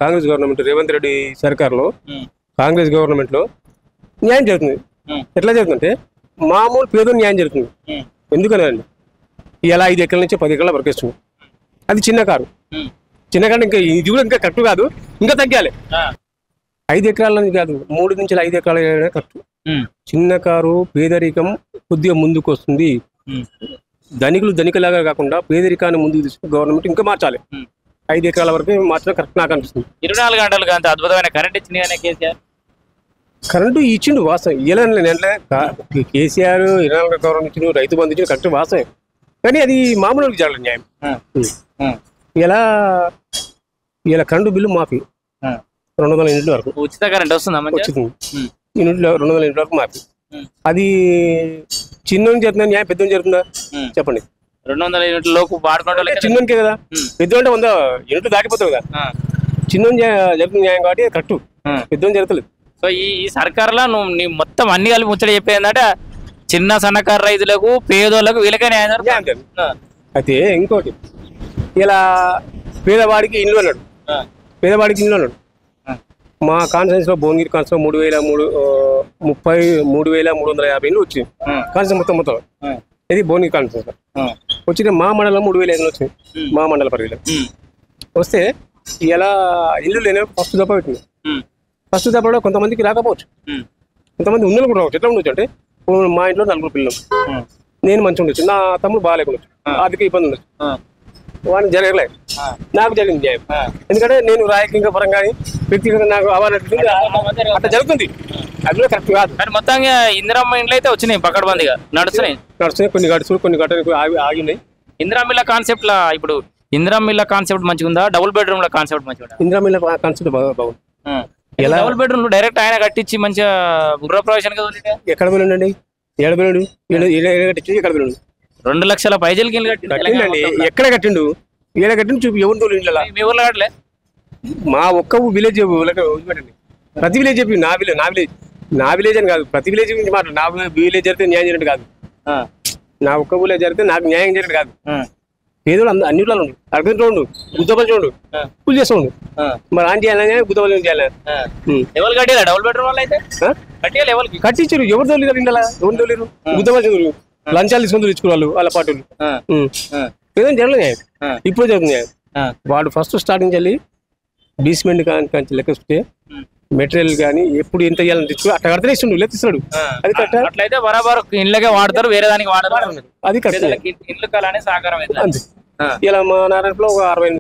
Congress government Revanth Reddy సర్కార్లో Congress గవర్నమెంట్లో న్యాయం జరుగుతుంది. ఎట్లా జరుగుతుందంటే మామూలు పేదలు న్యాయం జరుగుతుంది. ఎందుకనండి ఇలా 5 ఎకరాల నుంచి 10 ఎకరాల వరకు ఇస్తుంది. అది చిన్న కారు ఇంకా ఇది కూడా ఇంకా కరెక్ట్ కాదు, ఇంకా తగ్గాలి. 5 ఎకరాల కాదు 3 నుంచి 5 ఎకరాల కరెక్ట్. చిన్న కారు పేదరికం కొద్దిగా ముందుకు వస్తుంది. ధనికులు ధనికులాగా కాకుండా పేదరికాన్ని ముందుకు తీసుకుని గవర్నమెంట్ ఇంకా మార్చాలి. 5 ఎకరాల వరకు మార్చడం కరెక్ట్ నాకు అనిపిస్తుంది. 24 గంటలుగా అంత అద్భుతమైన కరెంట్ ఇచ్చింది కేసీఆర్. కరెంటు ఇచ్చిండు వాస్తవం. ఇలా కేసీఆర్ 24 గవర్నమెంట్ ఇచ్చిండు, రైతు బంధు ఇచ్చిండు, కరెక్ట్ వాస్తవం. కానీ అది మామూలు జరగలేదు న్యాయం. ఇలా కరెంటు బిల్లు మాఫీ 200 యూనిట్ల వరకు ఉచిత కరెంట్ వస్తుందా? వచ్చింది యూనిట్లో 200 యూనిట్ల వరకు మాఫీ. అది చిన్న జరుగుతుందా న్యాయం, పెద్ద జరుగుతుందా చెప్పండి? 200 యూనిట్ల లోపు వాడుకోవడం చిన్నకే కదా, పెద్ద అంటే 100 యూనిట్లు దాటిపోతావు కదా. చిన్న జరుగుతుంది న్యాయం కాబట్టి కరెక్ట్, పెద్ద జరుగుతలేదు. సో ఈ సర్కార్లో నీ మొత్తం అన్ని కలిపి ముచ్చట చెప్పేందంటే చిన్న సన్నకారు రైతులకు పేదోళ్ళకు వీళ్ళకే న్యాయం జరుగుతుంది. అయితే ఇంకోటి ఇలా పేదవాడికి ఇల్లు అన్నాడు. మా కాన్స్టిట్యూన్సీలో భువనగిరి కాన్స్టిట్యూన్సీ 33,350 ఇల్లు వచ్చింది. కాన్స్టిట్యూన్సీ మొత్తం ఇది భువనగిరి కాన్స్టిట్యూన్సీ వచ్చింది. మా మండలం 3,500 వచ్చింది. మా మండల పరిధిలో వస్తే ఇలా ఇల్లు లేని ఫస్ట్ దప్ప పెట్టింది. ఫస్ట్ దప్పలో కొంతమందికి రాకపోవచ్చు, కొంతమంది ఉన్నలు కూడా రావచ్చు. ఎట్లా ఉండొచ్చు అంటే మా ఇంట్లో 4 పిల్లలు, నేను మంచిగా ఉండొచ్చు, నా తమ్ముడు బాగాలేకుండొచ్చు, ఆర్థిక ఇబ్బంది ఉండొచ్చు, వాడిని జరగలేదు, నాకు జరిగింది న్యాయం. ఎందుకంటే నేను రాజకీయ పరంగా కానీ వ్యక్తిగతంగా నాకు అవార్డు అట్లా జరుగుతుంది. అది కూడా కరెక్ట్ కాదు. మొత్తంగా ఇందిరమ్మ ఇండ్లు అయితే వచ్చినాయి, పకడ్బందీగా నడుస్తున్నాయి. కొన్ని గడుచులు కొన్ని గట్టలు ఆగినాయి. ఇందిరమ్మ కాన్సెప్ట్ లా ఇప్పుడు ఇందిరమ్మ కాన్సెప్ట్ మంచిగా ఉందా? డబుల్ బెడ్రూమ్ ల కాన్సెప్ట్ మంచిగా? ఇందిరమ్మ కాన్సెప్ట్ బాగుంది. డబుల్ బెడ్రూమ్ డైరెక్ట్ ఆయన కట్టించి మంచిగా గృహప్రవేశం ఎక్కడ పోయిండండి? ఏడ పోయినాడు? ఎక్కడ పోయినాడు? 2 లక్షల పైజలకి ఇల్లు కట్టిండండి. ఎక్కడ కట్టిండు? ఏడ కట్టిండు చూపి. ఎవరి తోలు ఇంట్లో మీ ఊర్లో కట్టలే? మా ఒక్క విలేజ్ వదిలిపెట్టండి. ప్రతి విలేజ్ చెప్పి నా విలేజ్ అని కాదు, ప్రతి విలేజ్ గురించి మాట. నా విలేజ్ జరిగితే న్యాయం జరిగినట్టు కాదు, నా ఒక్క విలేజ్ జరిగితే నాకు న్యాయం జరిగినట్టు కాదు. పేదోళ్ళు అన్ని ఊళ్ళలో ఉండు, అర్థంలో ఉండు, గుద్దపల్లి చూడు, పూజ చేస్తూ ఉండు. మరి ఆన్ చేయాలని గుద్దపల్లి చేయాలి. ఎవరు కట్టారా డబుల్ బెడ్రూమ్ వాళ్ళు? అయితే కట్టించారు. ఎవరు తోలిరు ఇంట్లో? ఎవరు తోలిరు? గుద్దపల్లి చూడు, లంచాలు తీసుకొని తెచ్చుకోవాలి వాళ్ళ పాటలు. ఏదైనా జరగలేదు న్యాయం, ఇప్పుడు జరుగుతుంది న్యాయం. వాడు ఫస్ట్ స్టార్టింగ్ వెళ్ళి బేస్మెంట్ కానీ లెక్కిస్తే మెటీరియల్ కానీ ఎప్పుడు ఎంత ఇవ్వాలని తెచ్చు అట్లా కడితేనే ఇస్తుండు, లెక్కిస్తాడు. అది కరెక్ట్. అట్లయితే బరాబర్ ఇళ్ళకే వాడతారు, వేరే దానికి వాడతారు. అది కరెక్ట్. ఇల్లు కాలనే సహకారం. ఇలా మా నారాయణలో ఒక 60